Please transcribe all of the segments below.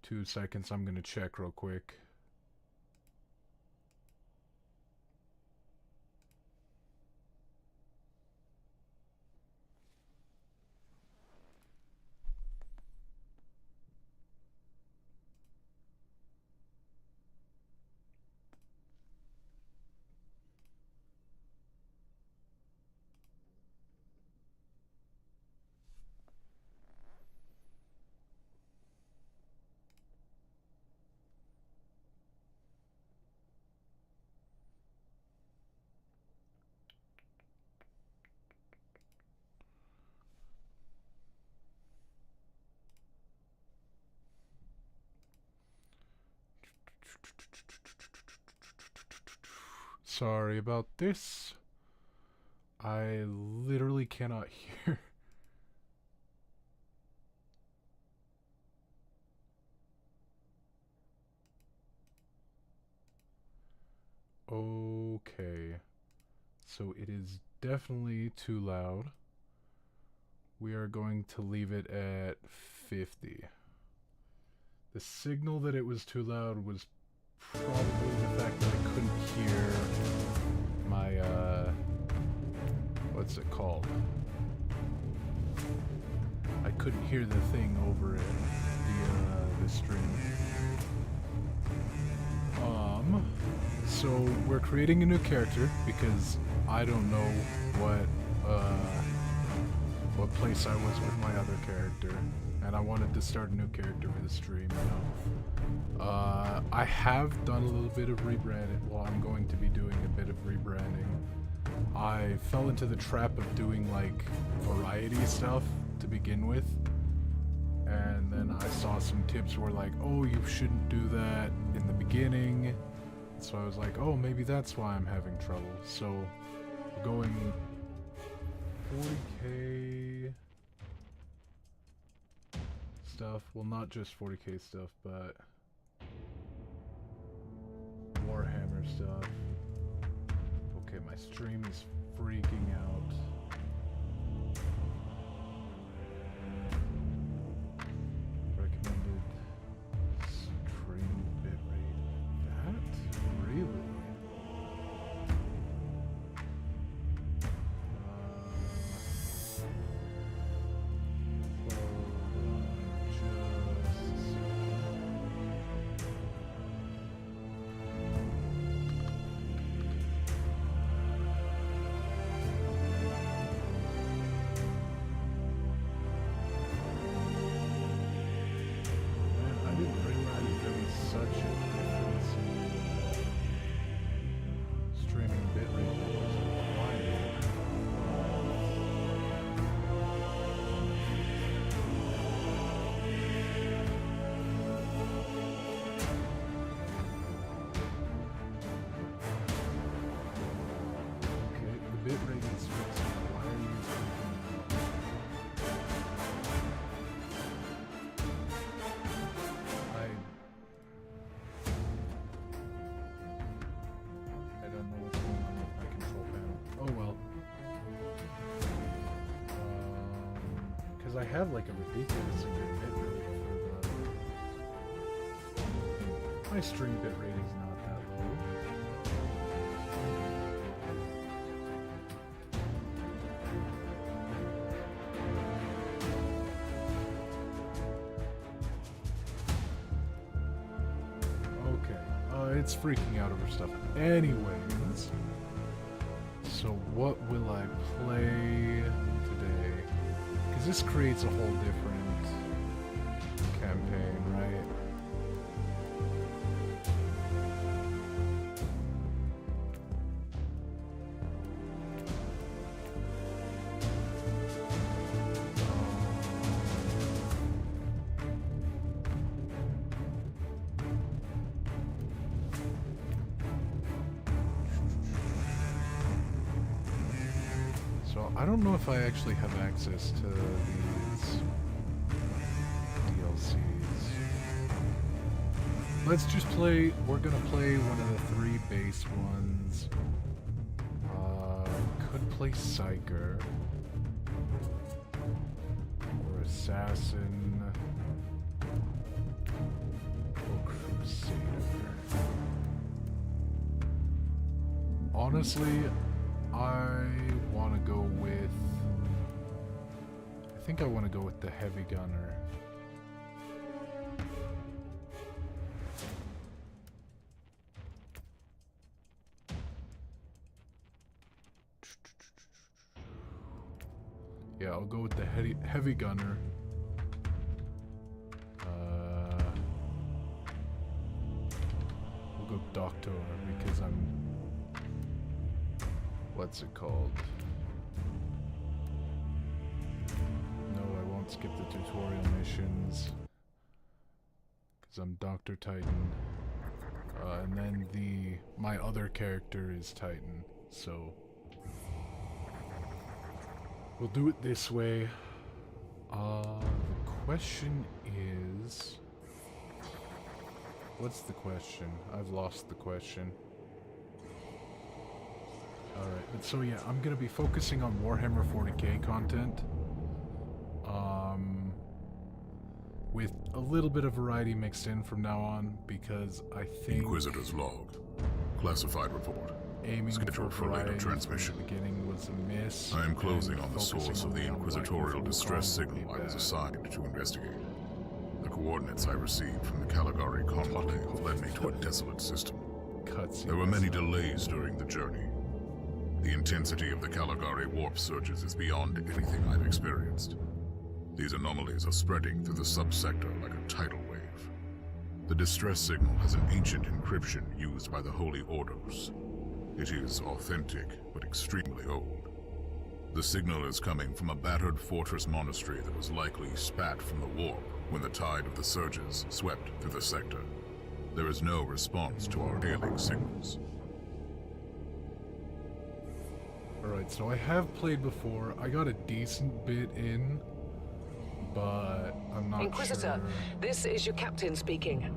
2 seconds, I'm gonna check real quick. Sorry about this. I literally cannot hear. Okay. So it is definitely too loud. We are going to leave it at 50. The signal that it was too loud was probably the fact that I couldn't hear my, what's it called? I couldn't hear the thing over it, the stream. So we're creating a new character because I don't know what place I was with my other character, and I wanted to start a new character for the stream, you know. I have done a little bit of rebranding. Well, I'm going to be doing a bit of rebranding. I fell into the trap of doing like variety stuff to begin with, and then I saw some tips where like, oh, you shouldn't do that in the beginning. So I was like, oh, maybe that's why I'm having trouble. So going 40k stuff, well, not just 40k stuff, but Warhammer stuff. Okay, my stream is freaking out. Recommended stream bitrate. That? Really? I have like a ridiculous good bit rate for the... My stream bit rate is not that low. Okay, it's freaking out over stuff. Anyways, so what will I play today? Because this creates a whole different campaign, right? So I don't know if I actually have access to these DLCs. Let's just play, we're gonna play one of the 3 base ones. Could play Psyker. Or Assassin. Crusader. Honestly, I want to go with... I think I want to go with the heavy gunner. Yeah, I'll go with the heavy gunner. We'll go Doctor because I'm... What's it called? No, I won't skip the tutorial missions. Because I'm Dr. Titan. And then my other character is Titan, so... We'll do it this way. The question is... What's the question? I've lost the question. Alright, but so yeah, I'm gonna be focusing on Warhammer 40k content. With a little bit of variety mixed in from now on, because I think... Inquisitor's log. Classified report. Aiming Scheduled for later transmission. From the beginning was a miss. I am closing on the source of the inquisitorial distress signal I was assigned to investigate. The coordinates I received from the Caligari Conclave led me to a desolate system. There were many delays during the journey. The intensity of the Caligari warp surges is beyond anything I've experienced. These anomalies are spreading through the subsector like a tidal wave. The distress signal has an ancient encryption used by the Holy Orders. It is authentic, but extremely old. The signal is coming from a battered fortress monastery that was likely spat from the warp when the tide of the surges swept through the sector. There is no response to our hailing signals. Alright, so I have played before. I got a decent bit in, but I'm not Inquisitor, sure. this is your captain speaking.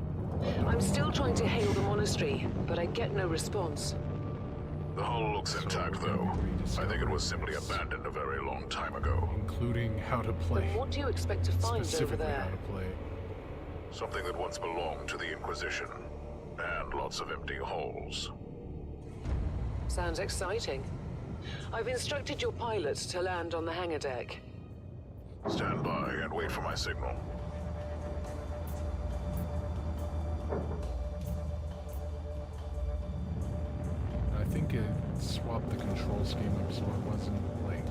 I'm still trying to hail the monastery, but I get no response. The hull looks intact, though. I think it was simply abandoned a very long time ago. Including how to play. Then what do you expect to find over Specifically there? how to play. Something that once belonged to the Inquisition. And lots of empty holes. Sounds exciting. I've instructed your pilots to land on the hangar deck. Stand by and wait for my signal. I think it swapped the control scheme up so it wasn't like...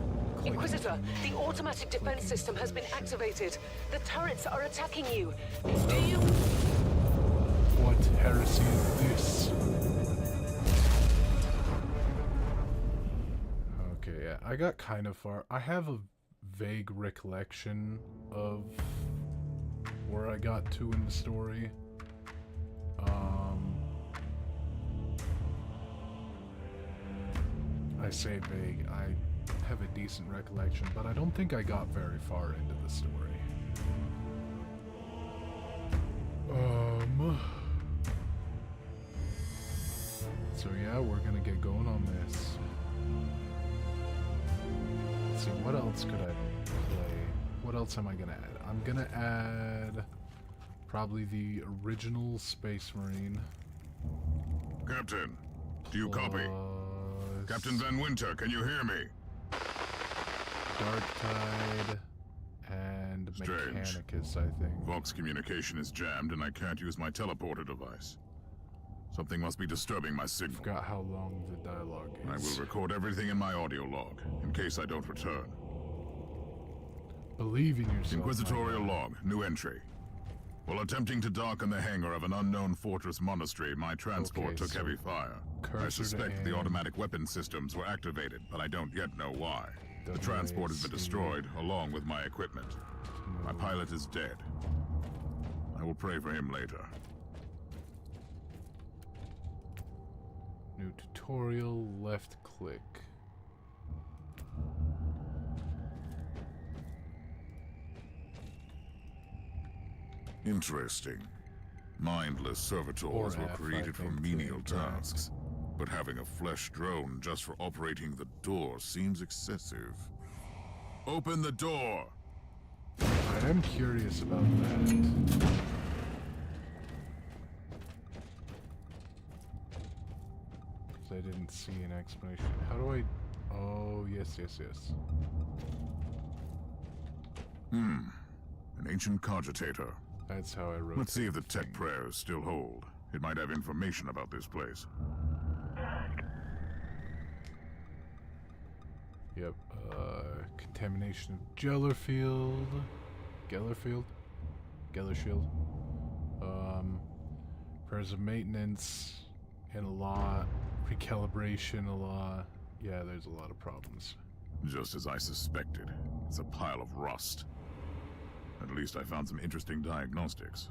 Inquisitor, the automatic defense system has been activated. The turrets are attacking you. Do you... What heresy is this? Okay, yeah, I got kind of far. I have a vague recollection of where I got to in the story. I say vague. I have a decent recollection, but I don't think I got very far into the story. So yeah, we're gonna get going on this. Let's see, what else could I play? What else am I gonna add? I'm gonna add probably the original Space Marine. Captain, do you copy? Captain Van Winter, can you hear me? Dark Tide and Strange. Mechanicus, I think. Vox communication is jammed and I can't use my teleporter device. Something must be disturbing my signal. Forgot how long the dialogue is. I will record everything in my audio log, in case I don't return. Believe in yourself. Inquisitorial log, new entry. While attempting to dock in the hangar of an unknown fortress monastery, my transport took heavy fire. I suspect the automatic weapon systems were activated, but I don't yet know why. The transport has been destroyed, along with my equipment. My pilot is dead. I will pray for him later. New tutorial, left click. Interesting. Mindless servitors were created for menial tasks, but having a flesh drone just for operating the door seems excessive. Open the door! I am curious about that. I didn't see an explanation. How do I... Oh, yes. An ancient cogitator. That's how I wrote. Let's see if the tech prayers still hold. It might have information about this place. Yep. Contamination of Gellerfield. Gellershield. Prayers of maintenance and a lot. Recalibration a lot. Yeah, there's a lot of problems. Just as I suspected. It's a pile of rust. At least I found some interesting diagnostics.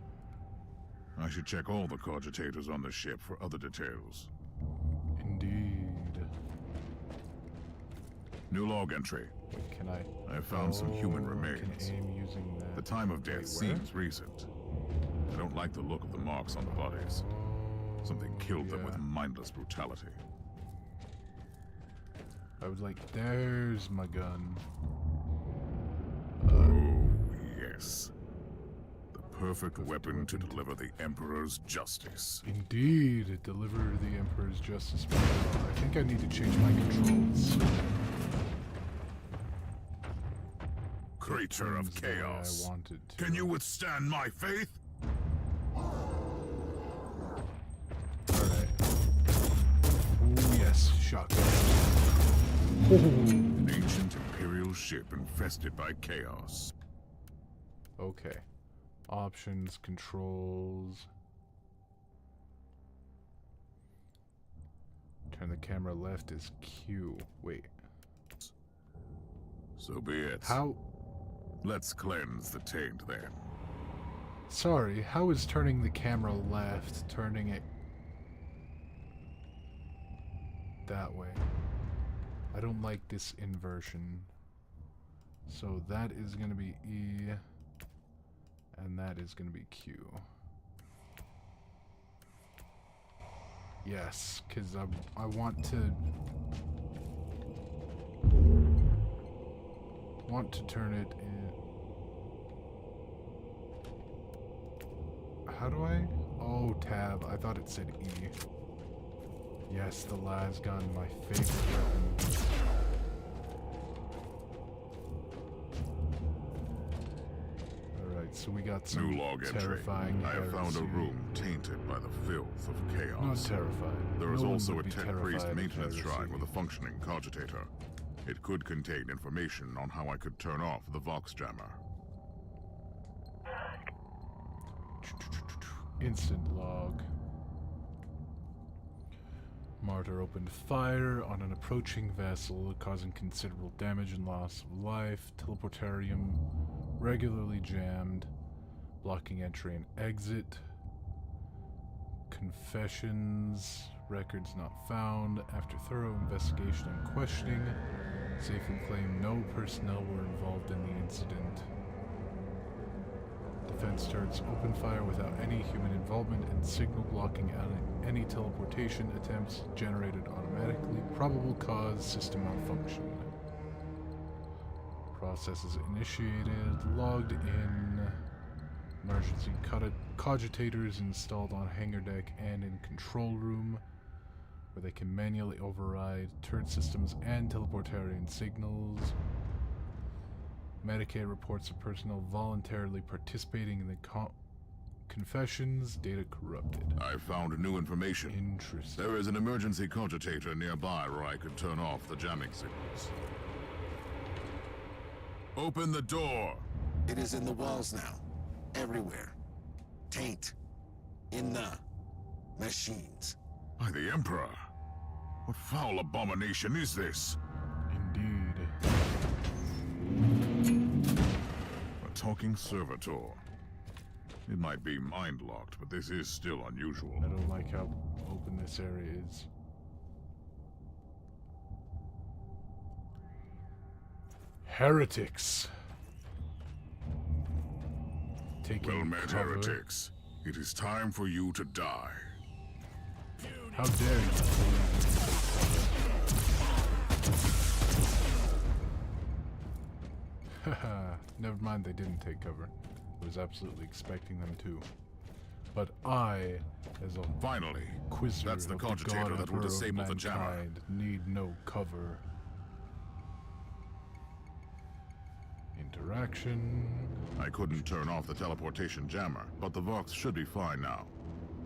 I should check all the cogitators on the ship for other details. Indeed. New log entry. Wait, can I... I found some human I remains. can aim using that. The time of death Wait, seems recent. I don't like the look of the marks on the bodies. Something killed them with mindless brutality. I was like, there's my gun. Oh, yes. The perfect weapon to deliver the Emperor's justice. Indeed, deliver the Emperor's justice. I think I need to change my controls. Creature of Things the way chaos. I wanted to. Can you withstand my faith? Alright. Oh, yes, shotgun. An ancient Imperial ship infested by chaos. Okay. Options, controls. Turn the camera left is Q. Wait. So be it. How? Let's cleanse the taint then. Sorry, how is turning the camera left turning it that way? I don't like this inversion. So that is going to be E, and that is going to be Q. Yes, because I want to turn it in. How do I? Oh, tab. I thought it said E. Yes, the las gun, my favorite weapon. Alright, so we got some New log entry. terrifying I have found a heresy. room tainted by the filth of chaos. Not terrifying. There is No one also a would be tech priest terrified of maintenance heresy. shrine with a functioning cogitator. It could contain information on how I could turn off the Vox jammer. Instant log. Martyr opened fire on an approaching vessel, causing considerable damage and loss of life. Teleportarium regularly jammed, blocking entry and exit. Confessions, records not found. After thorough investigation and questioning, Safely claimed no personnel were involved in the incident. Defense turrets opened fire without any human involvement and signal blocking any teleportation attempts generated automatically. Probable cause, system malfunction. Processes initiated, logged in. Emergency cogitators installed on hangar deck and in control room, where they can manually override turret systems and teleportarian signals. Medicaid reports of personnel voluntarily participating in the confessions. Data corrupted. I found new information. Interesting. There is an emergency cogitator nearby where I could turn off the jamming signals. Open the door! It is in the walls now. Everywhere. Taint. In the machines. By the Emperor! What foul abomination is this? Indeed. A talking servitor. It might be mind-locked, but this is still unusual. I don't like how open this area is. Heretics. Taking Well met, cover. heretics. It is time for you to die. How dare you? Haha, never mind, they didn't take cover. I was absolutely expecting them to. But I, as a Finally, Inquisitor that's the of cogitator God that will Emperor of disable the jammer. mankind, need no cover. Interaction. I couldn't turn off the teleportation jammer, but the Vox should be fine now.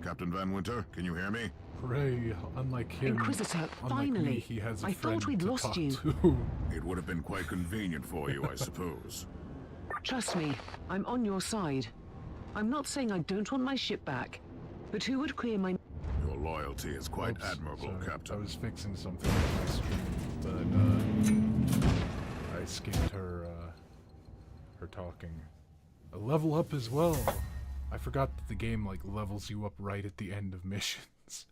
Captain Van Winter, can you hear me? Hooray, unlike him, Inquisitor, unlike me, finally. he has a I friend thought we'd to lost talk you. to. It would have been quite convenient for you, I suppose. Trust me, I'm on your side. I'm not saying I don't want my ship back, but who would clear my... Your loyalty is quite Oops, admirable, sorry. Captain. I was fixing something on my stream, but I skipped her talking. A level up as well. I forgot that the game like levels you up right at the end of missions.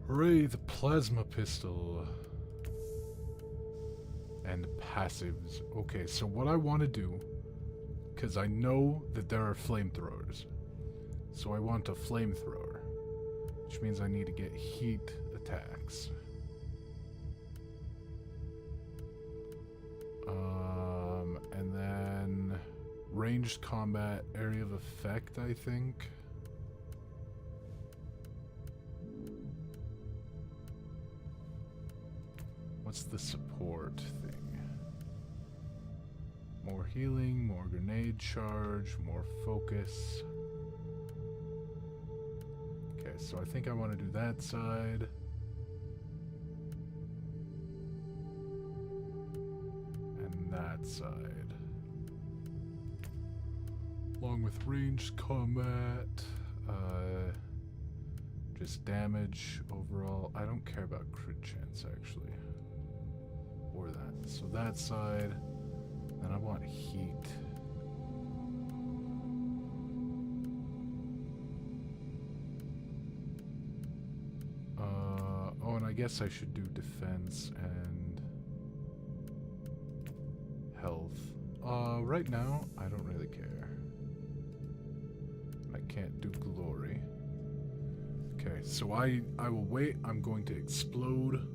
Hooray, the plasma pistol. And passives. Okay, so what I want to do, because I know that there are flamethrowers, so I want a flamethrower, which means I need to get heat attacks. And then ranged combat, area of effect, I think. What's the support thing? More healing, more grenade charge, more focus. Okay, so I think I want to do that side. And that side. Along with ranged combat, just damage overall. I don't care about crit chance actually. Or that. So that side. Then I want heat. Oh, and I guess I should do defense and health. Right now, I don't really care. I can't do glory. Okay, so I will wait. I'm going to explode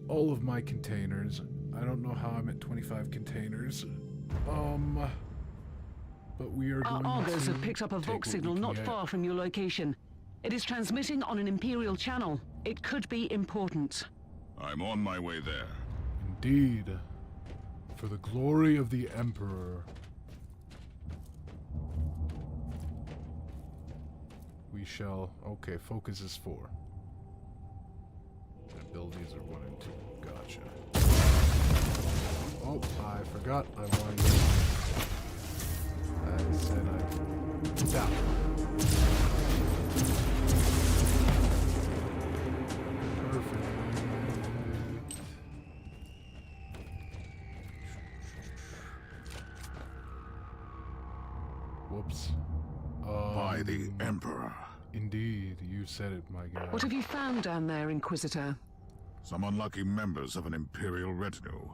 all of my containers. I don't know how I'm at 25 containers. But we are going Our to Argos have picked up a take Vox what signal we can not get. far from your location. It is transmitting on an Imperial channel. It could be important. I'm on my way there. Indeed. For the glory of the Emperor. We shall... Okay, focus is 4. Abilities are 1 and 2. Gotcha. Oh, I forgot I wanted to... I said I... Stop. Perfect. Whoops. By the Emperor. Indeed, you said it, my guy. What have you found down there, Inquisitor? Some unlucky members of an Imperial retinue.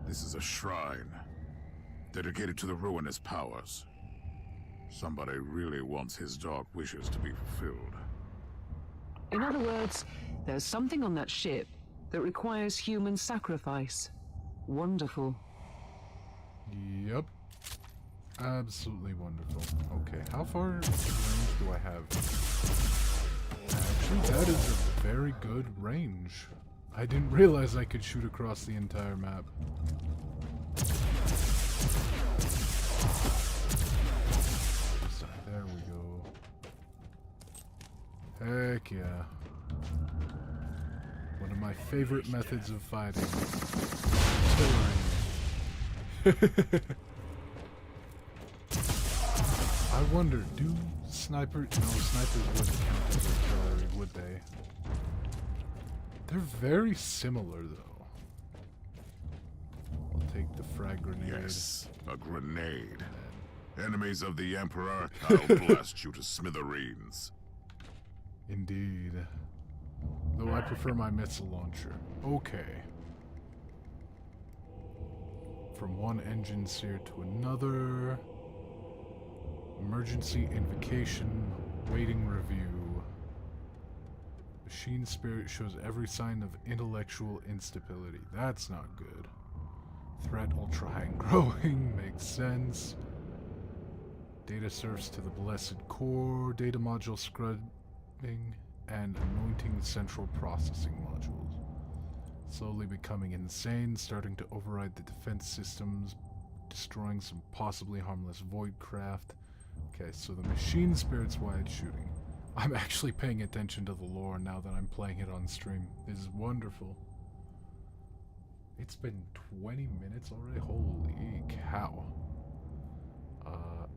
This is a shrine dedicated to the ruinous powers. Somebody really wants his dark wishes to be fulfilled. In other words, there's something on that ship that requires human sacrifice. Wonderful. Yep. Absolutely wonderful. Okay, how far range do I have? Actually, that is a very good range. I didn't realize I could shoot across the entire map. So, there we go. Heck yeah. One of my favorite methods of fighting. Artillery. I wonder, do snipers... No, snipers wouldn't count as artillery, would they? They're very similar, though. I'll take the frag grenade. Yes, a grenade. Enemies of the Emperor, I'll blast you to smithereens. Indeed. Though I prefer my missile launcher. Okay. From one engine sear to another. Emergency invocation, waiting review. Machine spirit shows every sign of intellectual instability. That's not good. Threat ultra high and growing. Makes sense. Data surfs to the blessed core. Data module scrubbing. And anointing central processing modules. Slowly becoming insane. Starting to override the defense systems. Destroying some possibly harmless void craft. Okay, so the machine spirit's wide shooting. I'm actually paying attention to the lore now that I'm playing it on stream. This is wonderful. It's been 20 minutes already? Holy cow.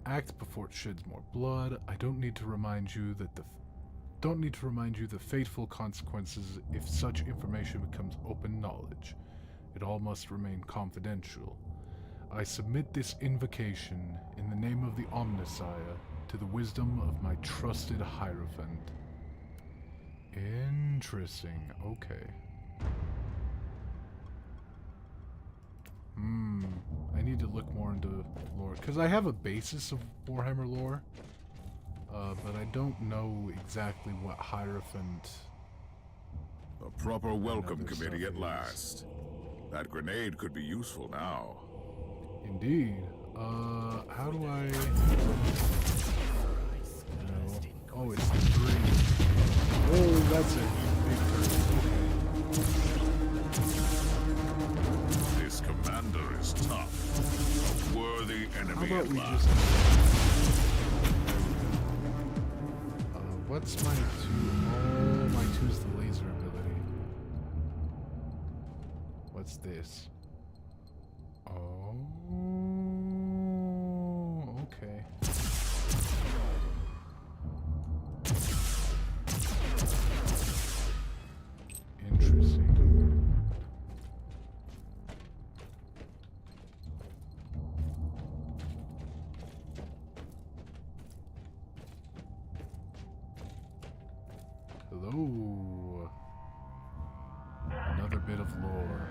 Act before it sheds more blood. I don't need to remind you the fateful consequences if such information becomes open knowledge. It all must remain confidential. I submit this invocation in the name of the Omnissiah to the wisdom of my trusted Hierophant. Interesting. Okay. I need to look more into lore, because I have a basis of Warhammer lore, but I don't know exactly what Hierophant... A proper welcome committee at is. last. That grenade could be useful now. Indeed. How do I... No. Oh, it's the green. Oh, that's a big turn. This commander is tough. A worthy How enemy about at we last. just... what's my two? Oh, my two's the laser ability. What's this? Oh, okay. Interesting. Hello. Another bit of lore.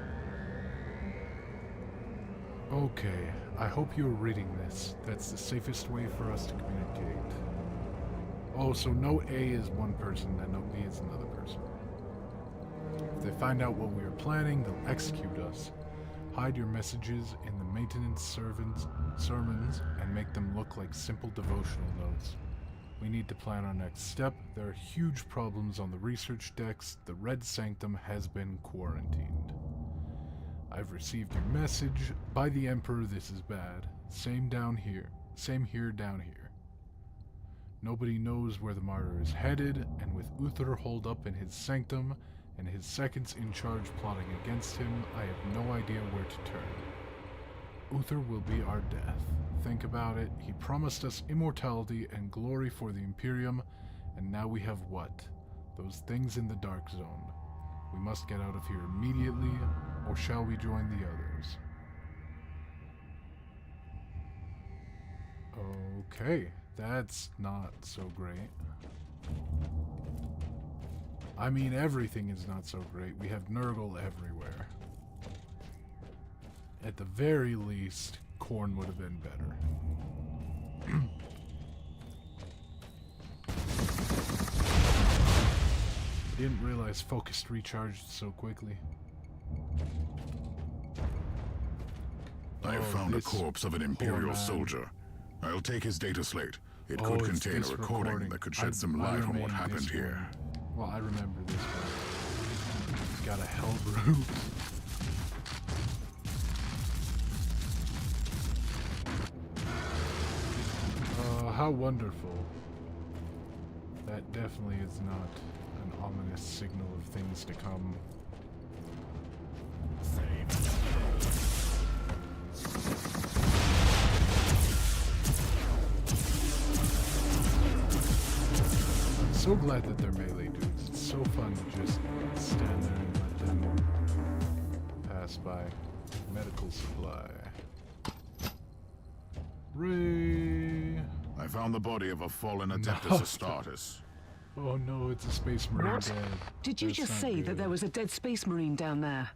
Okay, I hope you're reading this. That's the safest way for us to communicate. Oh, so no A is one person and no B is another person. If they find out what we are planning, they'll execute us. Hide your messages in the maintenance sermons and make them look like simple devotional notes. We need to plan our next step. There are huge problems on the research decks. The Red Sanctum has been quarantined. I've received your message. By the Emperor, this is bad. Same down here. Same here down here. Nobody knows where the martyr is headed, and with Uther holed up in his sanctum, and his seconds in charge plotting against him, I have no idea where to turn. Uther will be our death. Think about it. He promised us immortality and glory for the Imperium, and now we have what? Those things in the Dark Zone. We must get out of here immediately, or shall we join the others? Okay, that's not so great. I mean, everything is not so great. We have Nurgle everywhere. At the very least, Khorne would have been better. Didn't realize focused recharged so quickly. I have found a this corpse of an poor Imperial man. soldier. I'll take his data slate. It Oh, could it's contain this a recording that could I- shed some I light on what remain happened this here. one. Well, I remember this one. He's got a hell brew. How wonderful. That definitely is not an ominous signal of things to come. I'm so glad that they're melee dudes. It's so fun to just stand there and let them pass by. Medical supply. Ray! I found the body of a fallen Adeptus Astartes. Oh no, it's a space marine What? dead. Did you That's just not say that good. there was a dead space marine down there?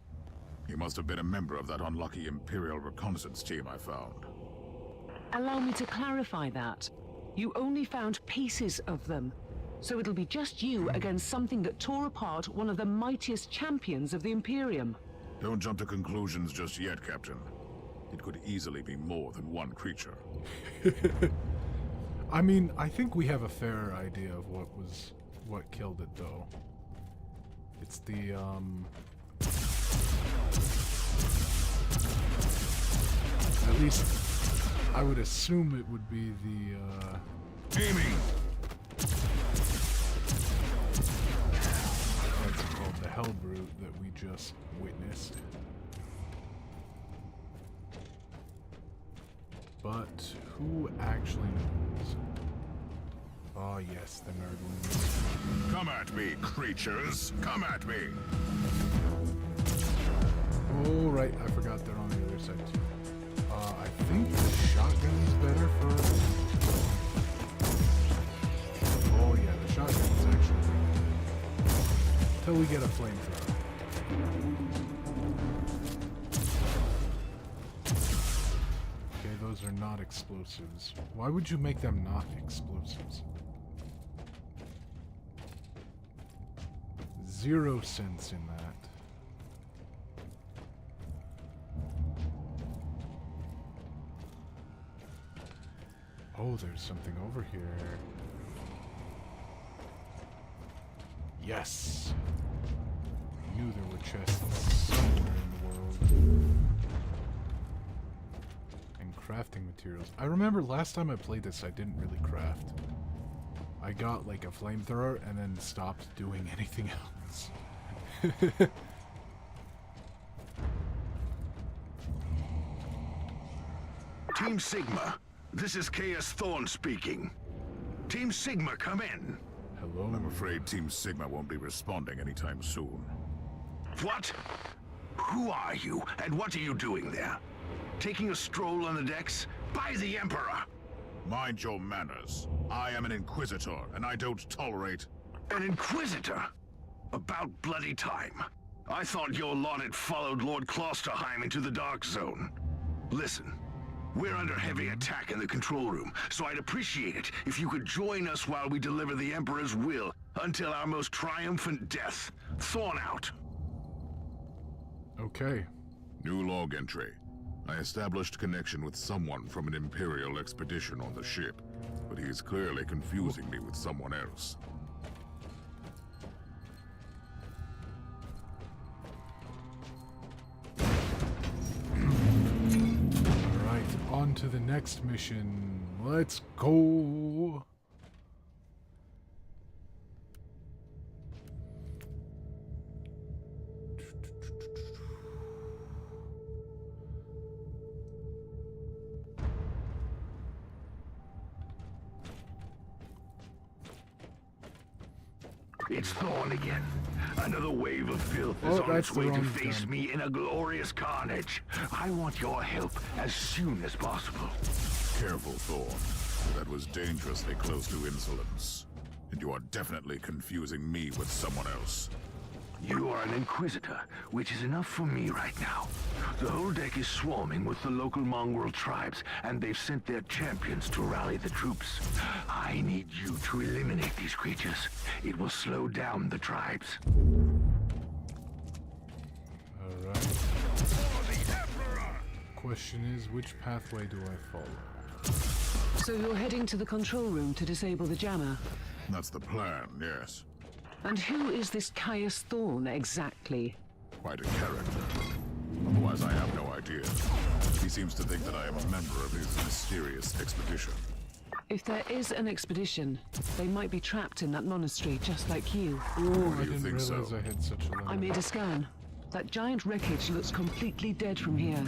He must have been a member of that unlucky Imperial reconnaissance team I found. Allow me to clarify that. You only found pieces of them. So it'll be just you against something that tore apart one of the mightiest champions of the Imperium. Don't jump to conclusions just yet, Captain. It could easily be more than one creature. I mean, I think we have a fair idea of what killed it, though. It's the, at least, I would assume it would be the, Aiming! what's it called? The Hellbrute that we just witnessed. But who actually knows? Oh yes, the nerdlings. Come at me, creatures! Come at me! Oh right, I forgot they're on the other side too. I think the shotgun is better for... Oh yeah, the shotgun is actually better. Until we get a flamethrower. Okay, those are not explosives. Why would you make them not explosives? 0 sense in that. Oh, there's something over here. Yes! I knew there were chests somewhere in the world. And crafting materials. I remember last time I played this, I didn't really craft. I got like a flamethrower and then stopped doing anything else. Team Sigma, this is Chaos Thorn speaking. Team Sigma, come in. Hello? I'm afraid Team Sigma won't be responding anytime soon. What? Who are you, and what are you doing there? Taking a stroll on the decks? By the Emperor! Mind your manners. I am an Inquisitor, and I don't tolerate... An Inquisitor? About bloody time. I thought your lot had followed Lord Klosterheim into the Dark Zone. Listen, we're under heavy attack in the control room, so I'd appreciate it if you could join us while we deliver the Emperor's will until our most triumphant death. Thorn out. Okay. New log entry. I established connection with someone from an Imperial expedition on the ship, but he is clearly confusing me with someone else. Alright, on to the next mission. Let's go! It's Thorn again. Another wave of filth Oh, is on that's its the way to wrong face gun. me in a glorious carnage. I want your help as soon as possible. Careful, Thorn. That was dangerously close to insolence. And you are definitely confusing me with someone else. You are an Inquisitor, which is enough for me right now. The whole deck is swarming with the local mongrel tribes, and they've sent their champions to rally the troops. I need you to eliminate these creatures. It will slow down the tribes. Alright. Question is, which pathway do I follow? So you're heading to the control room to disable the jammer. That's the plan, yes. And who is this Caius Thorn exactly? Quite a character. Otherwise, I have no idea. He seems to think that I am a member of his mysterious expedition. If there is an expedition, they might be trapped in that monastery just like you. Oh, do I you didn't think realize so? I had such a long... I made a scan. That giant wreckage looks completely dead from here.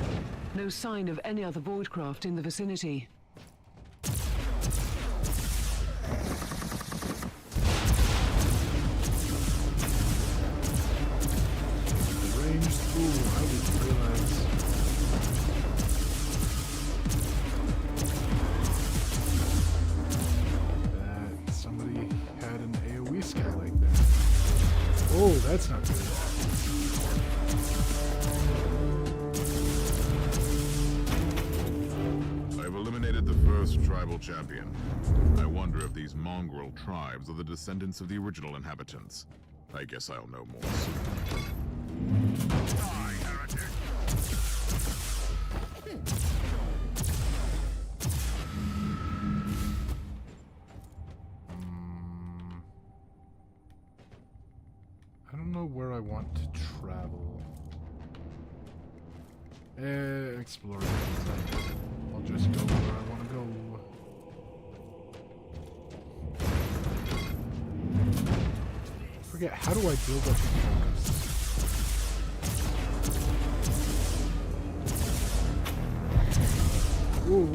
No sign of any other voidcraft in the vicinity. Ooh, I didn't realize. That somebody had an AoE skill like that. Oh, that's not good. I've eliminated the First tribal champion. I wonder if these mongrel tribes are the descendants of the original inhabitants. I guess I'll know more soon. Die, heretic! I don't know where I want to travel. Explore. I'll just go where I want to go. Forget, how do I build up the focus? Ooh,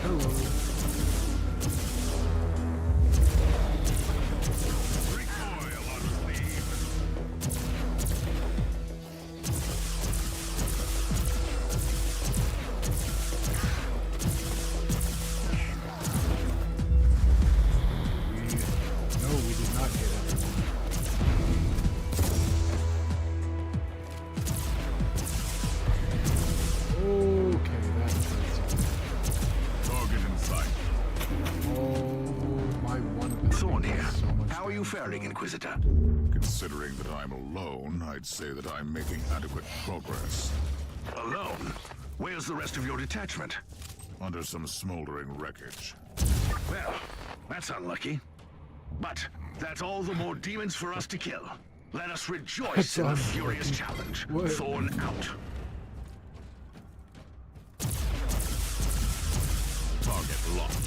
hello. Inquisitor. Considering that I'm alone, I'd say that I'm making adequate progress. Alone? Where's the rest of your detachment? Under some smoldering wreckage. Well, that's unlucky. But that's all the more demons for us to kill. Let us rejoice in the furious challenge. What? Thorn out. Target locked.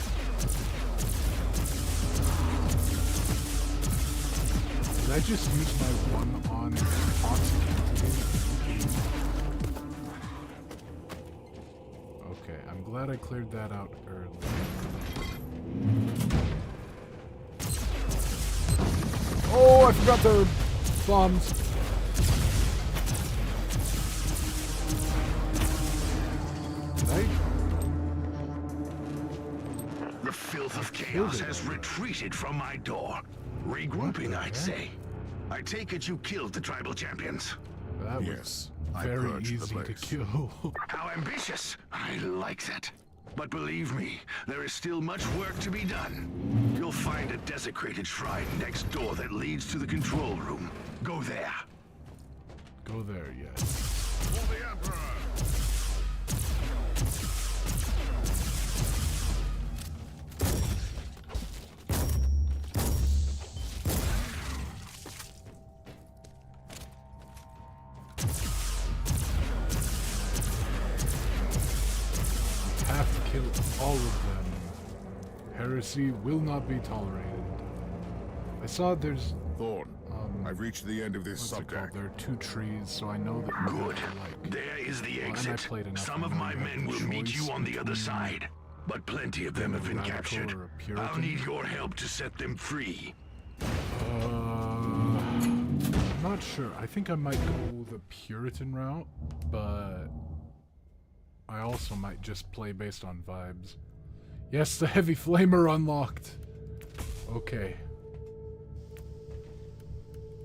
Did I just use my one on toxic antidote? Okay, I'm glad I cleared that out early. Oh, I forgot the bombs. Did The filth of chaos has retreated from my door. Regrouping, I'd say. I take it you killed the tribal champions. That was Yes, I very purged the easy to place. kill. How ambitious! I like that. But believe me, there is still much work to be done. You'll find a desecrated shrine next door that leads to the control room. Go there. Go there, yes. For the Emperor! Have to kill all of them. Heresy will not be tolerated. I saw there's Thorn, I've reached the end of this what's it called? subdeck. There are 2 trees, so I know that Good. like. There is the Well, and I exit. played enough Some to of know my you have men the will meet choice you on the other between side. But plenty of them have been radical captured. or a Puritan. I'll need your help to set them free. I'm not sure. I think I might go the Puritan route, but I also might just play based on vibes. Yes, the heavy flamer unlocked. Okay.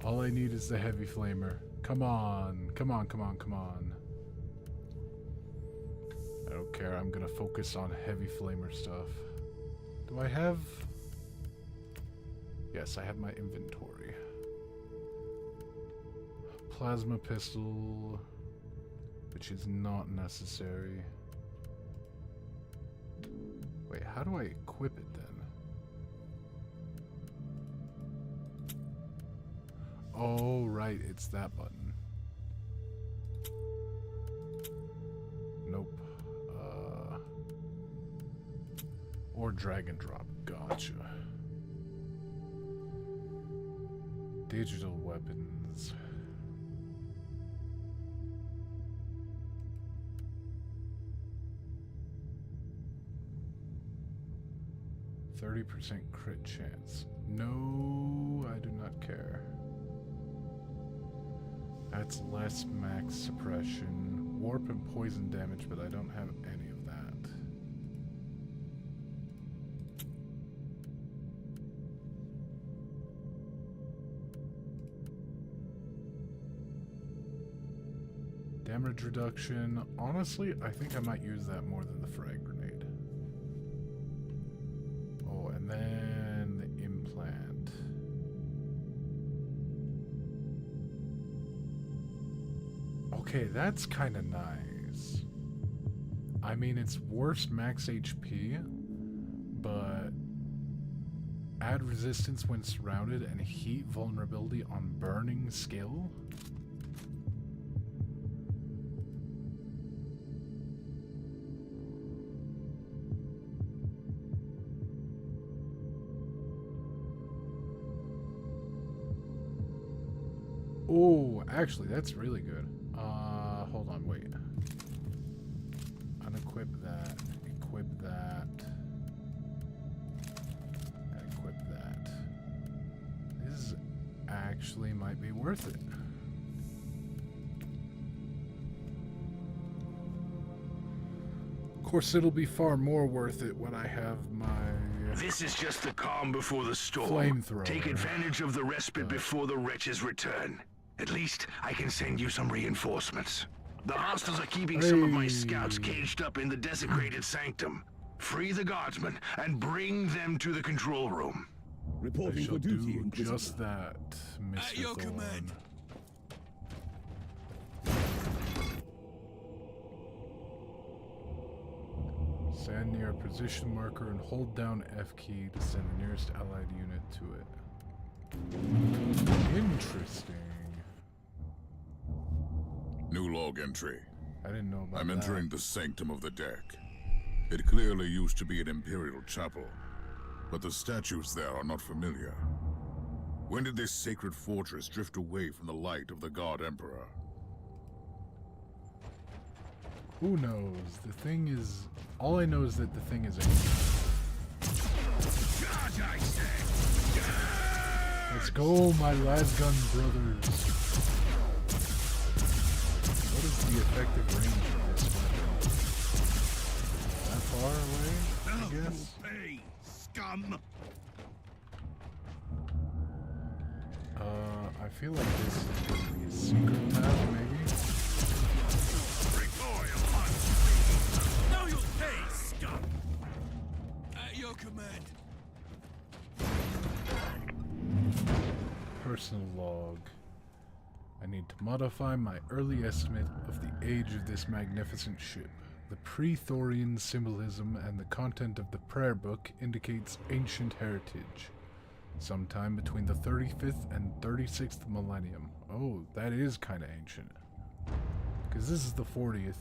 All I need is the heavy flamer. Come on, come on, come on, come on. I don't care. I'm gonna focus on heavy flamer stuff. Do I have... Yes, I have my inventory. Plasma pistol, which is not necessary. Wait, how do I equip it then? Oh, right, it's that button. Nope. Or drag and drop. Gotcha. Digital weapons. %30 crit chance. No, I do not care. That's less max suppression. Warp and poison damage, but I don't have any of that. Damage reduction. Honestly, I think I might use that more than the frag grenade. Okay, that's kind of nice. I mean, it's worse max HP, but add resistance when surrounded and heat vulnerability on burning skill? Oh, actually, that's really good. Hold on, wait. Unequip that, equip that, and equip that. This actually might be worth it. Of course, it'll be far more worth it when I have my This is just the calm before the storm. Flamethrower. Take advantage of the respite before the wretches return. At least I can send you some reinforcements. The hostiles are keeping some of my scouts caged up in the desecrated sanctum. Free the guardsmen and bring them to the control room. I Reporting shall for duty, do Inquisitor. just that, Mr. your Thorne. command. Stand near a position marker and hold down F key to send the nearest allied unit to it. Interesting. New log entry. I didn't know about I'm that. entering the sanctum of the deck. It clearly used to be an imperial chapel, but the statues there are not familiar. When did this sacred fortress drift away from the light of the God Emperor? Who knows? The thing is... All I know is that the thing is ancient. Let's go, my lasgun brothers. What is the effective range of this weapon? That far away, I guess? Hey, scum! I feel like this is going to be a secret path, maybe? Now you'll pay, scum! At your command. Personal log. I need to modify my early estimate of the age of this magnificent ship. The pre-Thorian symbolism and the content of the prayer book indicates ancient heritage. Sometime between the 35th and 36th millennium. Oh, that is kind of ancient. Because this is the 41st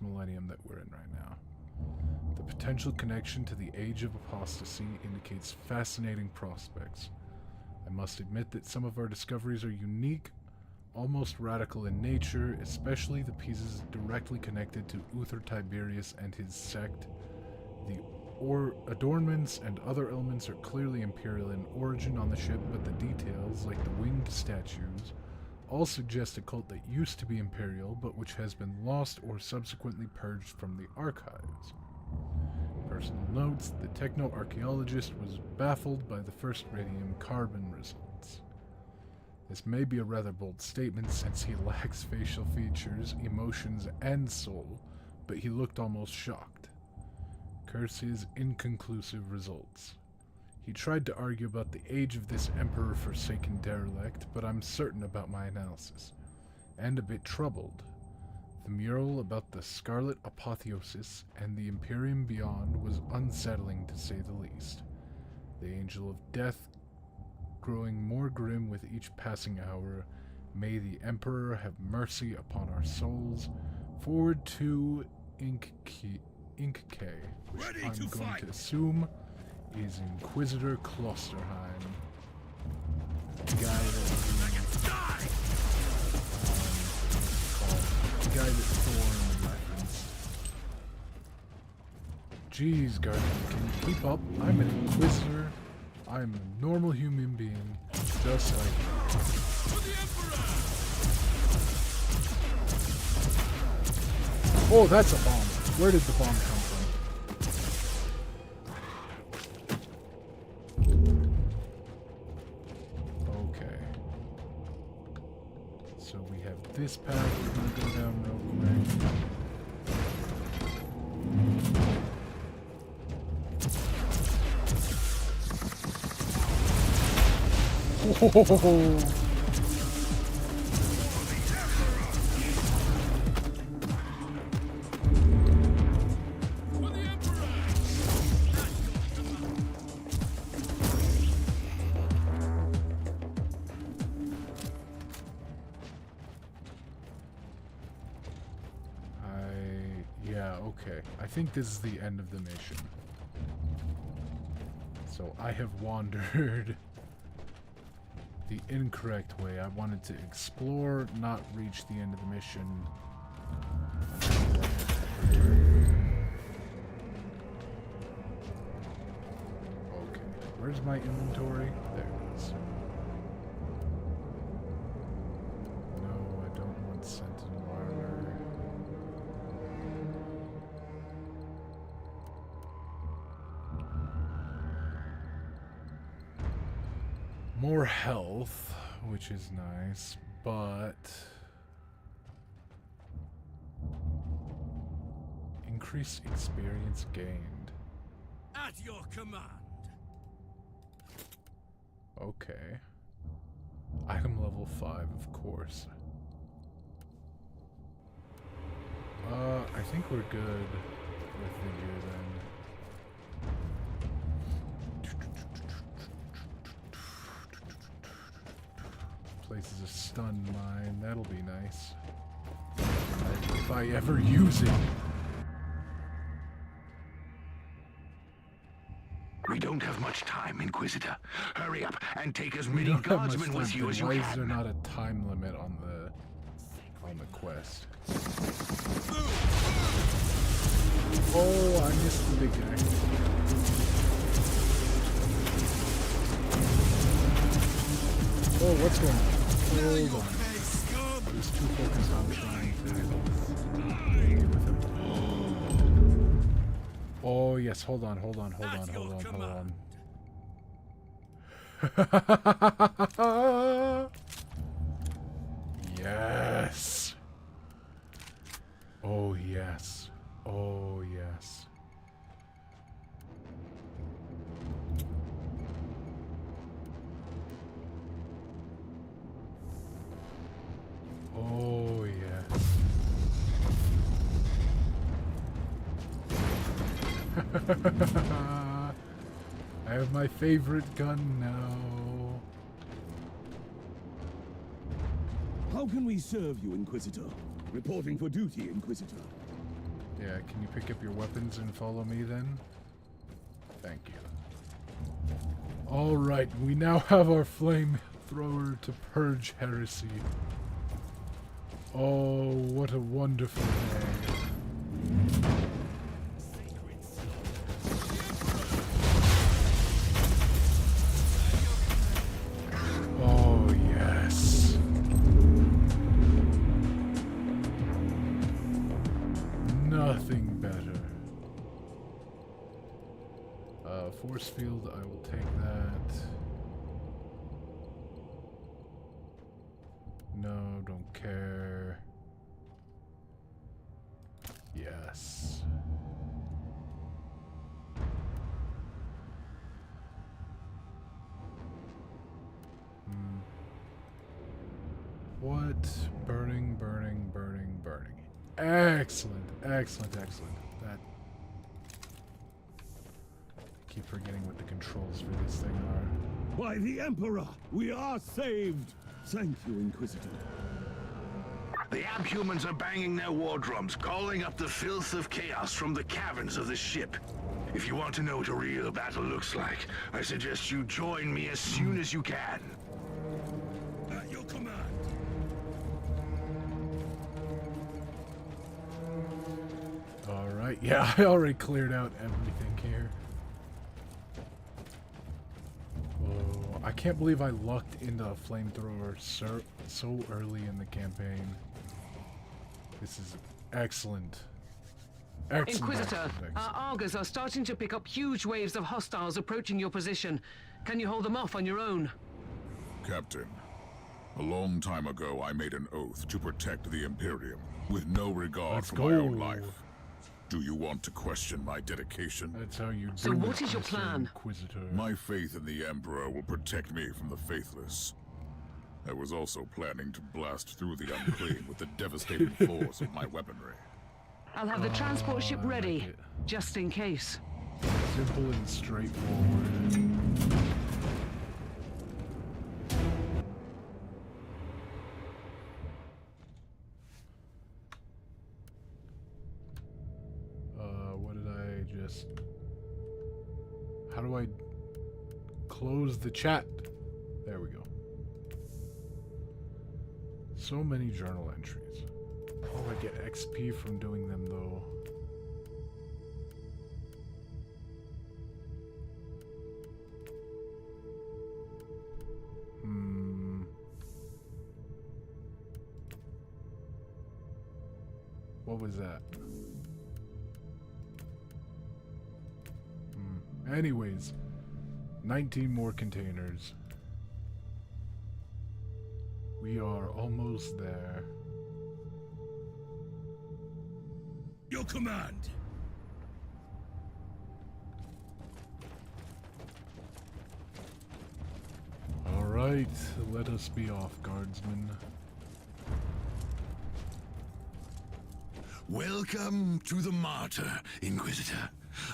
millennium that we're in right now. The potential connection to the Age of Apostasy indicates fascinating prospects. I must admit that some of our discoveries are unique, almost radical in nature, especially the pieces directly connected to Uther Tiberius and his sect. The adornments and other elements are clearly imperial in origin on the ship, but the details, like the winged statues, all suggest a cult that used to be imperial, but which has been lost or subsequently purged from the archives. Personal notes: the techno-archaeologist was baffled by the first radium-carbon results. This may be a rather bold statement since he lacks facial features, emotions, and soul, but he looked almost shocked. Curses inconclusive results. He tried to argue about the age of this emperor-forsaken derelict, but I'm certain about my analysis, and a bit troubled. The mural about the Scarlet Apotheosis and the Imperium beyond was unsettling to say the least. The Angel of Death growing more grim with each passing hour. May the Emperor have mercy upon our souls. Forward to Ink K, which Ready I'm to going fight. to assume is Inquisitor Klosterheim. The guy that the guy that Thorne referenced. Jeez, Guardian, can you keep up? I'm an Inquisitor. I'm a normal human being, just like you. Oh, that's a bomb. Where did the bomb come from? Okay. So we have this path we're gonna go down real quick. Whoa. Okay, I think this is the end of the mission. So I have wandered the incorrect way. I wanted to explore, not reach the end of the mission. Okay, where's my inventory? There it is. No, I don't want Sentinel armor. More health, which is nice, but increased experience gained. At your command. Okay. Item level 5, of course. I think we're good with the gear then. Places a stun mine, that'll be nice. If I ever use it. We don't have much time, Inquisitor. Hurry up and take as We many don't have much guardsmen with time, you then as you why is there can. not a time limit on the quest? Oh, I missed the big guy. Oh, what's going on? Hold on. I was too focused on trying to deal with him. Oh, yes, hold on. Yes. Oh, yes. Oh, yes. Oh, yes. I have my favorite gun now. How can we serve you, Inquisitor? Reporting for duty, Inquisitor. Yeah, can you pick up your weapons and follow me then? Thank you. Alright, we now have our flamethrower to purge heresy. Oh, what a wonderful day. Oh, yes. Nothing better. Force field, I will take that. No, don't care. Yes. What? Burning, burning, burning, burning. Excellent, excellent, excellent. That. I keep forgetting what the controls for this thing are. By the Emperor, we are saved! Thank you, Inquisitor. The abhumans are banging their war drums, calling up the filth of chaos from the caverns of the ship. If you want to know what a real battle looks like, I suggest you join me as soon as you can. At your command. Alright, yeah, I already cleared out everything here. Oh, I can't believe I lucked into a flamethrower so early in the campaign. This is excellent. Excellent. Inquisitor, excellent, our Argos are starting to pick up huge waves of hostiles approaching your position. Can you hold them off on your own? Captain, a long time ago I made an oath to protect the Imperium, with no regard Let's for my own go. life. Do you want to question my dedication? That's how you do So what it, is your Mr. plan? Inquisitor. My faith in the Emperor will protect me from the faithless. I was also planning to blast through the unclean with the devastating force of my weaponry. I'll have the transport ship I like ready, it. just in case. Simple and straightforward. just... How do I close the chat? There we go. So many journal entries. How do I get XP from doing them, though? What was that? Anyways, 19 more containers. We are almost there. Your command. All right, let us be off, guardsmen. Welcome to the Martyr, Inquisitor.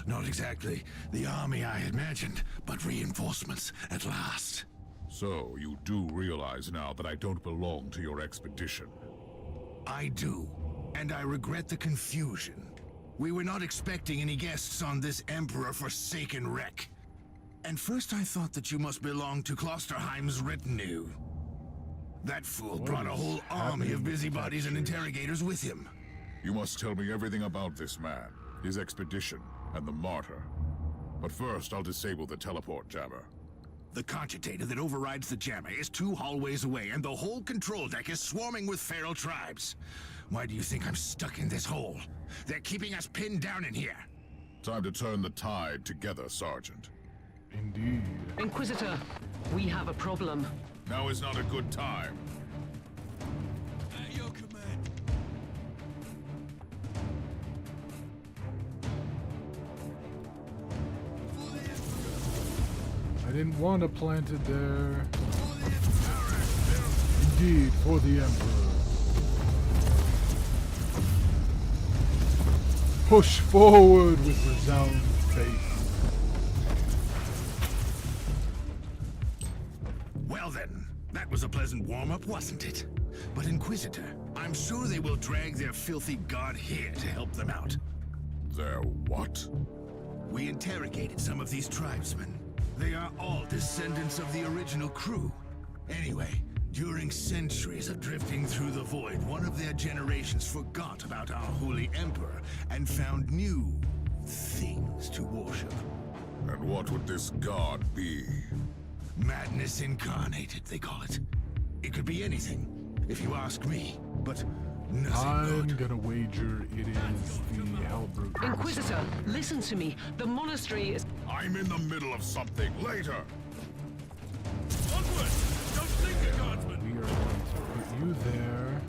Not exactly the army I imagined, but reinforcements at last. So, you do realize now that I don't belong to your expedition? I do, and I regret the confusion. We were not expecting any guests on this Emperor-forsaken wreck. And first I thought that you must belong to Klosterheim's retinue. That fool brought a whole army of busybodies and interrogators with him. You must tell me everything about this man, his expedition, and the Martyr. But first, I'll disable the teleport jammer. The cogitator that overrides the jammer is 2 hallways away, and the whole control deck is swarming with feral tribes. Why do you think I'm stuck in this hole? They're keeping us pinned down in here. Time to turn the tide together, Sergeant. Indeed. Inquisitor, we have a problem. Now is not a good time. At your command. I didn't want to plant it there. Indeed, for the Emperor. Push forward with resounding faith. Well then, that was a pleasant warm-up, wasn't it? But Inquisitor, I'm sure they will drag their filthy god here to help them out. Their what? We interrogated some of these tribesmen. They are all descendants of the original crew. Anyway, during centuries of drifting through the void, one of their generations forgot about our holy emperor and found new things to worship. And what would this god be? Madness incarnated, they call it. It could be anything, if you ask me, but nothing I'm good. gonna wager it is the Hellbrute. Inquisitor, listen to me. The monastery is... I'm in the middle of something. Later! Onward! Don't think, guardsman! We are going to put you there. And then you there.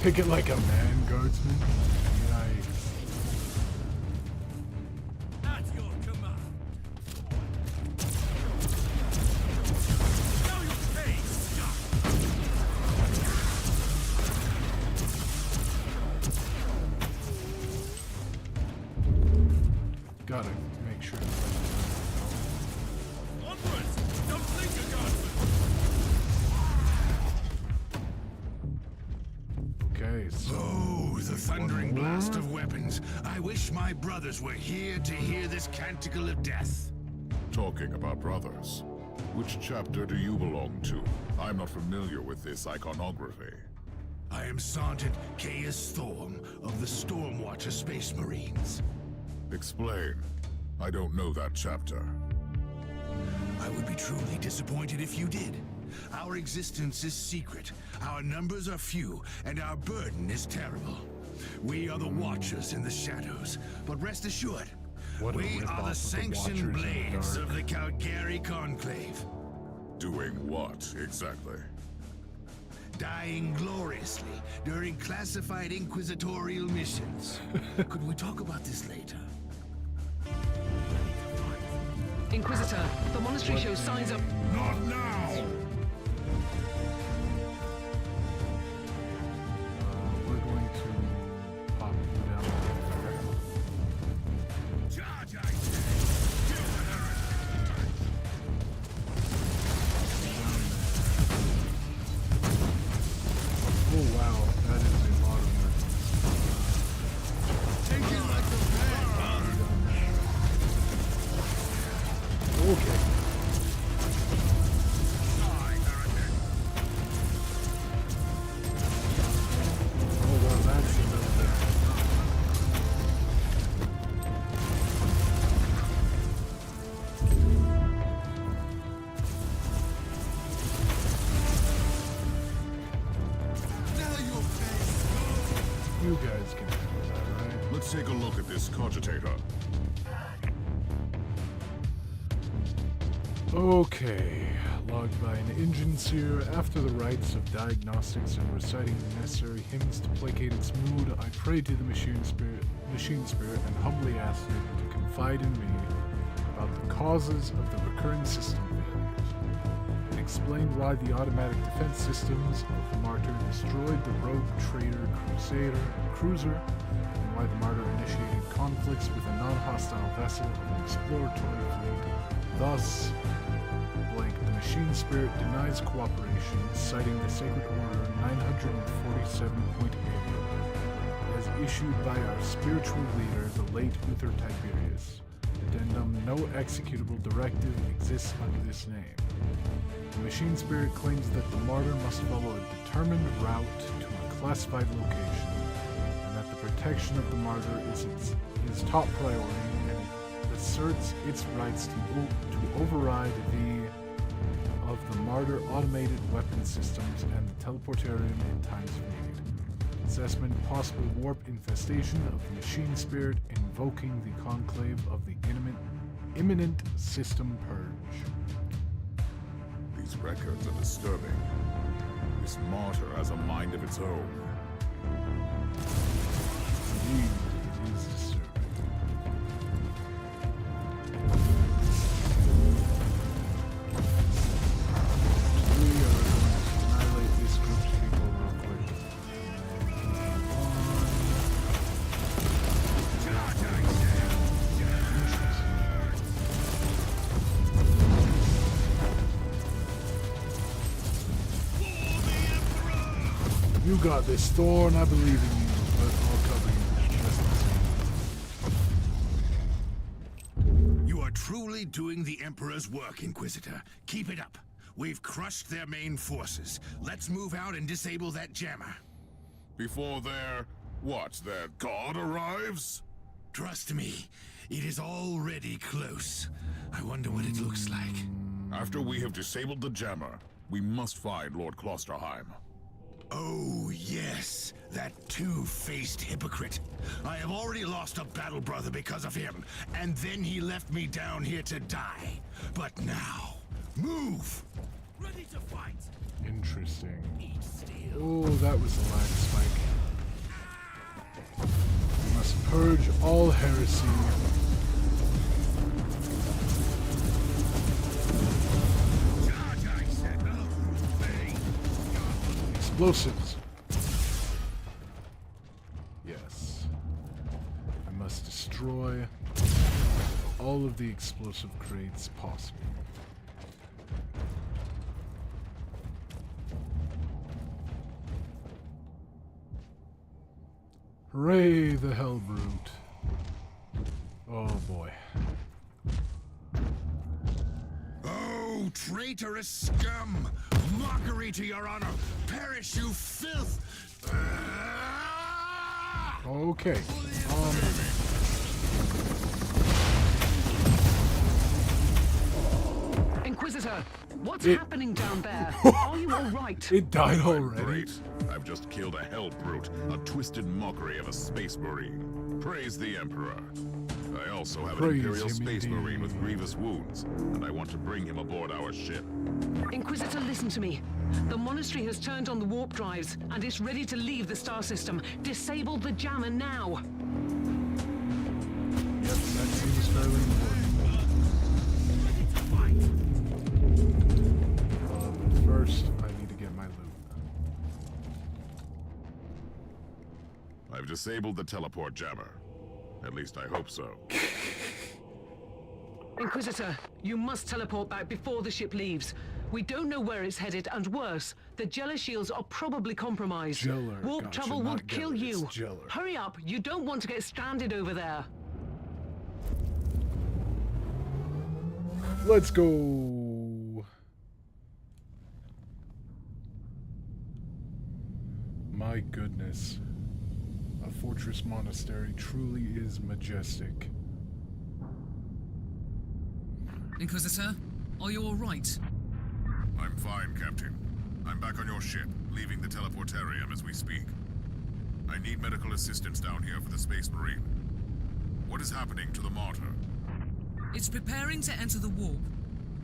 Pick it like a man, guardsman. Yikes. At your command. Now you'll pay, scum! Gotta make sure. Onwards! Don't think, guardsman! Okay, so Oh, the thundering more. blast of weapons. I wish my brothers were here to hear this canticle of death. Talking about brothers. Which chapter do you belong to? I'm not familiar with this iconography. I am Sergeant Caius Thorm of the Stormwatcher Space Marines. Explain. I don't know that chapter. I would be truly disappointed if you did. Our existence is secret, our numbers are few, and our burden is terrible. We are the Watchers in the shadows, but rest assured, What a We ripoff are of the sanctioned Watchers in the blades Dark. of the Calgary Conclave, Doing what, exactly? dying gloriously during classified inquisitorial missions. Could we talk about this later? Inquisitor, the monastery shows signs of... Not now! We're going to pop down there. Charge, I say! Kill the heretic! Oh wow, that is a lot of work. Take it like a man! Okay. Oh well, that's a little bit. You guys can handle that, right? Let's take a look at this cogitator. Okay, logged by an engine seer. After the rites of diagnostics and reciting the necessary hymns to placate its mood, I prayed to the machine spirit, and humbly asked it to confide in me about the causes of the recurring system failures, and explained why the automatic defense systems of the Martyr destroyed the rogue trader cruiser, and why the Martyr initiated conflicts with a non-hostile vessel of an exploratory fleet. Thus, blank, the machine spirit denies cooperation, citing the Sacred Order 947.8 as issued by our spiritual leader, the late Uther Tiberius. Addendum, no executable directive exists under this name. The machine spirit claims that the martyr must follow a determined route to a classified location, and that the protection of the martyr is its top priority, and it asserts its rights to override of the martyr automated weapon systems and the teleportarium in times of need. Assessment possible warp infestation of the machine spirit, invoking the conclave of the imminent system purge. These records are disturbing. This martyr has a mind of its own. Indeed, it is disturbing. We are going to annihilate this group's people real quick. You got this, Thorn. I believe in you, but I'll cover you. Just the same. You are truly doing the Emperor's work, Inquisitor. Keep it up. We've crushed their main forces. Let's move out and disable that jammer. Before their god arrives? Trust me, it is already close. I wonder what it looks like. After we have disabled the jammer, we must find Lord Klosterheim. Oh, yes, that two-faced hypocrite. I have already lost a battle brother because of him, and then he left me down here to die. But now, move! Ready to fight. Interesting. Eat steel. Oh, that was the lag spike. We must purge all heresy. Charge, I said. Obey. Explosives. Yes. I must destroy all of the explosive crates possible. Hooray, the hell brute. Oh boy. Oh, traitorous scum! Mockery to your honor! Perish, you filth! Okay. Inquisitor, what's happening down there? Are you all right? It died already. Great. I've just killed a hell brute, a twisted mockery of a space marine. Praise the Emperor. I also have an Praise Imperial him Space indeed. Marine with grievous wounds, and I want to bring him aboard our ship. Inquisitor, listen to me. The monastery has turned on the warp drives, and it's ready to leave the star system. Disable the jammer now. Yep, that seems fairly important. But first, I need to get my loot. I've disabled the teleport jammer. At least I hope so. Inquisitor, you must teleport back before the ship leaves. We don't know where it's headed, and worse, the Jeller shields are probably compromised. Jeller, Warp gotcha, travel not would kill Geller, it's you. Jeller. Hurry up, you don't want to get stranded over there. Let's go. My goodness. A fortress monastery truly is majestic. Inquisitor, are you all right? I'm fine, Captain. I'm back on your ship, leaving the teleportarium as we speak. I need medical assistance down here for the Space Marine. What is happening to the Martyr? It's preparing to enter the warp.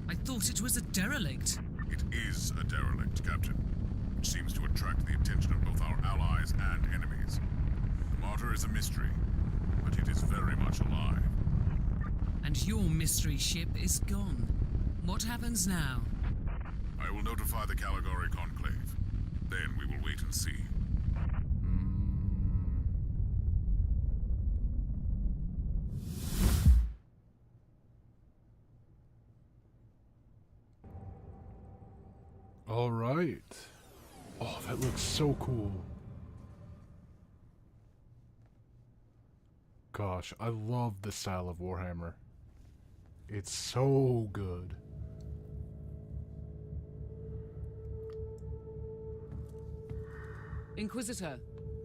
I thought it was a derelict. It is a derelict, Captain, which seems to attract the attention of both our allies and enemies. The Martyr is a mystery, but it is very much alive. And your mystery ship is gone. What happens now? I will notify the Caligari Conclave. Then we will wait and see. All right. Oh, that looks so cool. Gosh, I love the style of Warhammer. It's so good. Inquisitor,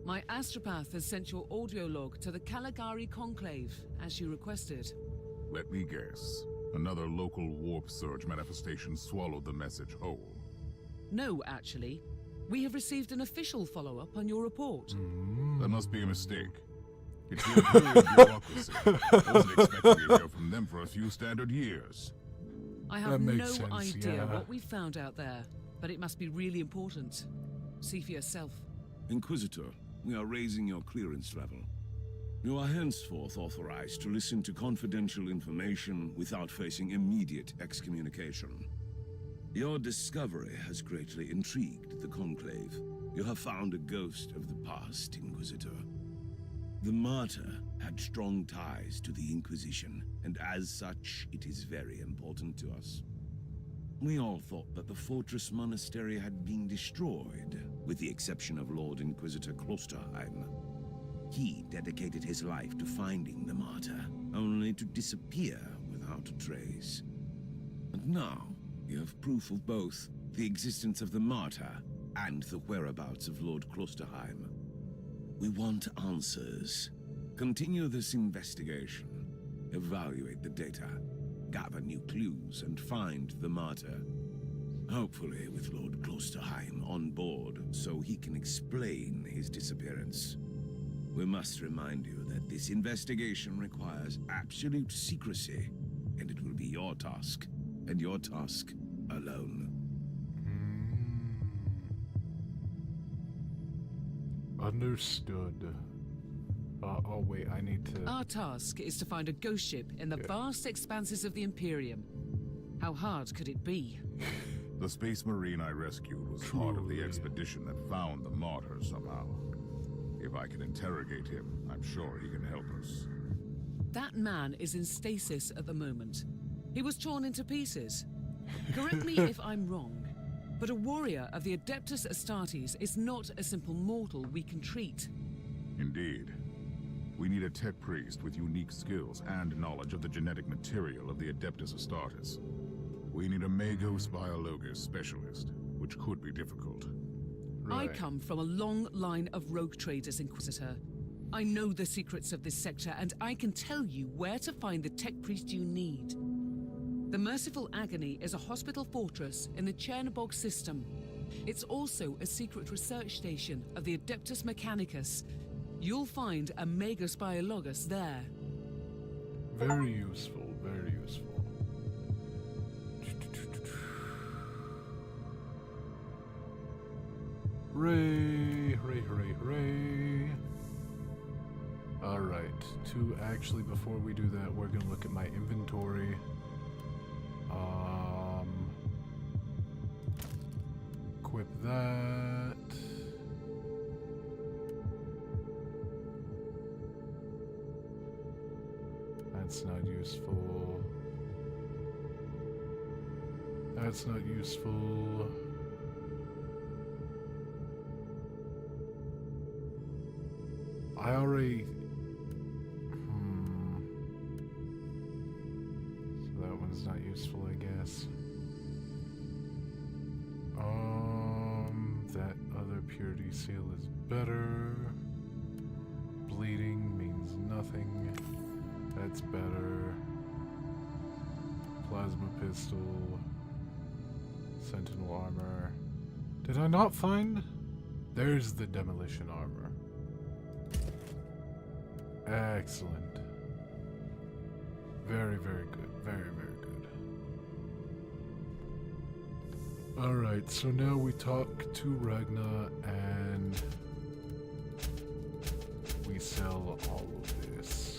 my astropath has sent your audio log to the Caligari Conclave, as you requested. Let me guess. Another local warp surge manifestation swallowed the message whole. No, actually. We have received an official follow-up on your report. That must be a mistake. It's the Imperial bureaucracy. I wasn't expecting to hear from them for a few standard years. I have That no makes sense, idea yeah. what we found out there, but it must be really important. See for yourself. Inquisitor, we are raising your clearance level. You are henceforth authorized to listen to confidential information without facing immediate excommunication. Your discovery has greatly intrigued the Conclave. You have found a ghost of the past, Inquisitor. The Martyr had strong ties to the Inquisition, and as such, it is very important to us. We all thought that the Fortress Monastery had been destroyed, with the exception of Lord Inquisitor Klosterheim. He dedicated his life to finding the Martyr, only to disappear without a trace. And now, you have proof of both the existence of the Martyr and the whereabouts of Lord Klosterheim. We want answers. Continue this investigation. Evaluate the data. Gather new clues and find the Martyr. Hopefully with Lord Klosterheim on board so he can explain his disappearance. We must remind you that this investigation requires absolute secrecy, and it will be your task, and your task alone. Understood. Oh wait, I need to... Our task is to find a ghost ship in the vast expanses of the Imperium. How hard could it be? The Space Marine I rescued was part of the expedition that found the Martyr somehow. If I can interrogate him, I'm sure he can help us. That man is in stasis at the moment. He was torn into pieces. Correct me if I'm wrong, but a warrior of the Adeptus Astartes is not a simple mortal we can treat. Indeed. We need a tech priest with unique skills and knowledge of the genetic material of the Adeptus Astartes. We need a Magos Biologus specialist, which could be difficult. I come from a long line of rogue traders, Inquisitor. I know the secrets of this sector, and I can tell you where to find the tech priest you need. The Merciful Agony is a hospital fortress in the Chernobog system. It's also a secret research station of the Adeptus Mechanicus. You'll find a Magos Biologus there. Very useful, very useful. Hooray, hooray, hooray, hooray. Alright, actually, before we do that, we're gonna look at my inventory. Equip that. That's not useful. That's not useful. I already... So that one's not useful, I guess. That other purity seal is better. Bleeding means nothing. That's better. Plasma pistol. Sentinel armor. Did I not find? There's the demolition armor. Excellent. Very, very good. Very, very good. Alright, so now we talk to Ragna and we sell all of this.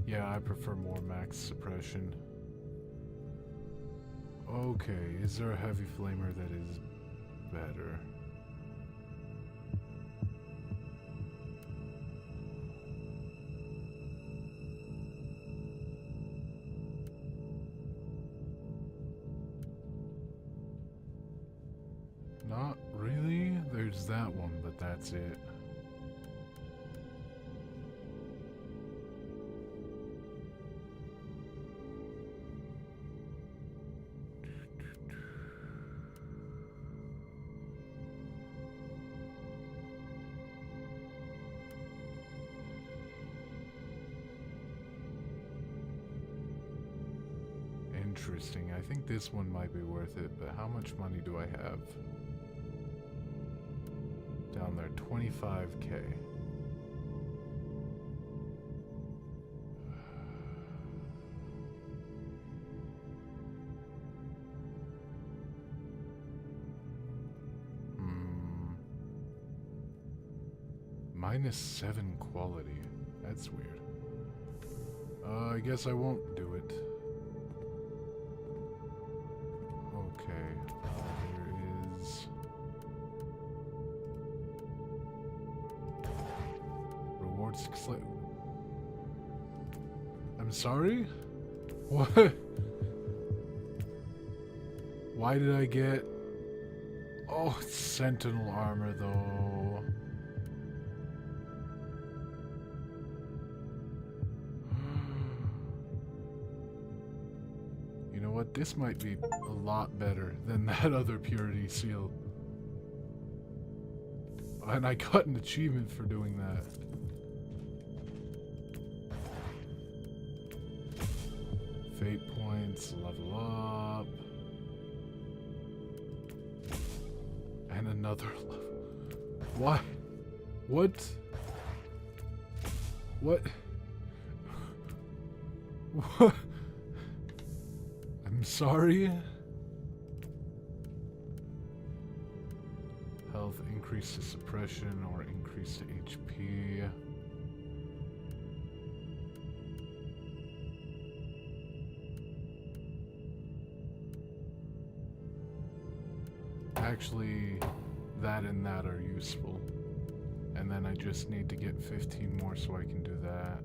Yeah, I prefer more max suppression. Okay, is there a heavy flamer that is better? Not really. There's that one, but that's it. Interesting. I think this one might be worth it, but how much money do I have? Down there, 25k. -7 quality. That's weird. I guess I won't do it. Here is rewards. I'm sorry? What? Why did I get... Oh, it's Sentinel armor though. This might be a lot better than that other purity seal. And I got an achievement for doing that. Fate points, level up. And another level. Why? What? What? What? I'm sorry. Health increase to suppression or increase to HP. Actually, that and that are useful. And then I just need to get 15 more so I can do that.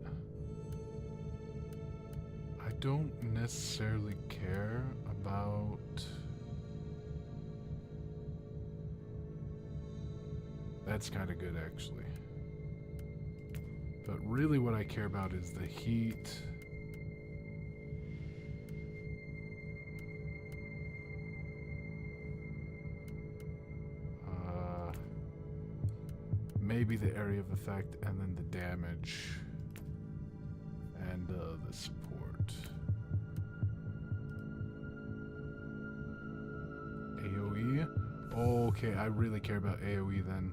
I don't necessarily care about... That's kind of good, actually. But really what I care about is the heat maybe the area of effect, and then the damage. And the support. AoE? Oh, okay, I really care about AoE then.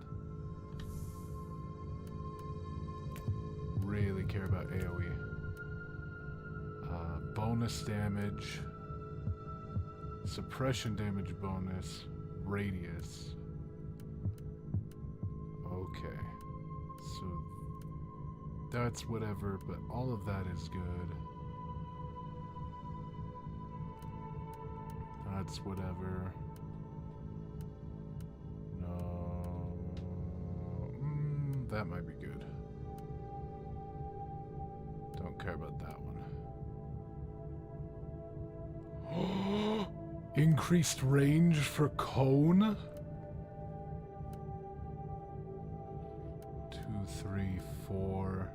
Really care about AoE. Bonus damage. Suppression damage bonus. Radius. Okay. So that's whatever, but all of that is good. That's whatever. No. That might be good. Don't care about that one. Increased range for cone? 2, 3, 4.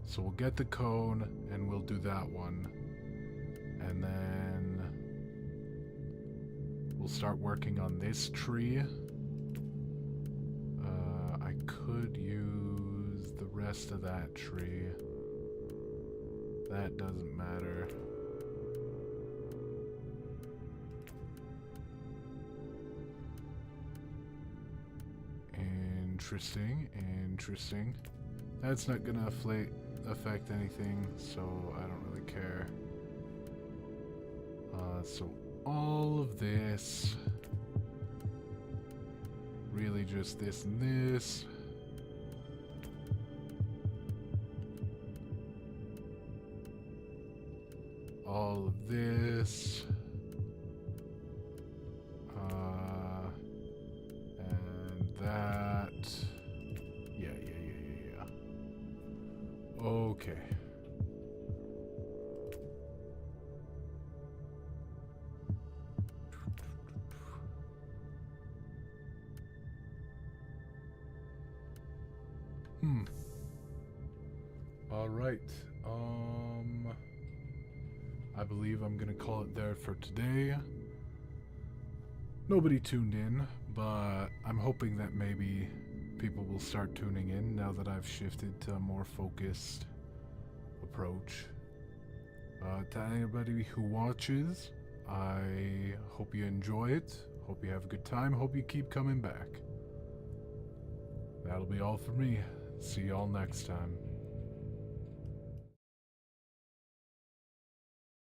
So we'll get the cone, and we'll do that one. And then we'll start working on this tree. I could use the rest of that tree. That doesn't matter. Interesting, interesting. That's not gonna affect anything, so I don't really care. So all of this, really just this and this. All of this. And that. Yeah. Okay. All right. I believe I'm gonna call it there for today. Nobody tuned in, but I'm hoping that maybe people will start tuning in now that I've shifted to a more focused approach. To anybody who watches, I hope you enjoy it. Hope you have a good time. Hope you keep coming back. That'll be all for me. See y'all next time.